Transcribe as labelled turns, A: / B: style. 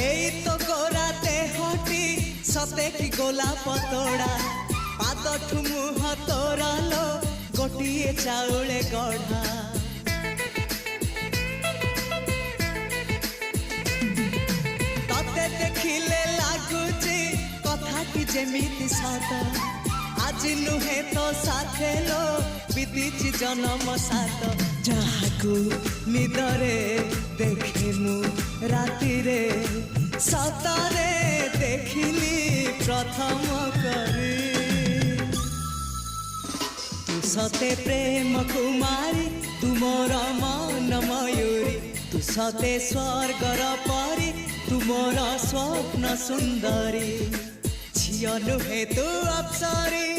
A: এই তো গোরাতে হটি সতে কি গোলাপ তোড়া পাদঠু মুহ তোরালো গোটিয়ে চাউলে গড়া ততে দেখিলে লাগুছি কথাটি যেমিতি সত আজি নুহে তো সাথে লো বিদিছি জনম সাত যাহাকু নিদরে দেখে মু রাতিরে সতরে দেখিলি প্রথম করে তু সতে প্রেম কুমারী তুমর মন ময়ূরী তু সতে স্বর্গর পরি তুমর স্বপ্ন সুন্দরী ঝিও নুহে তু অপ্সরী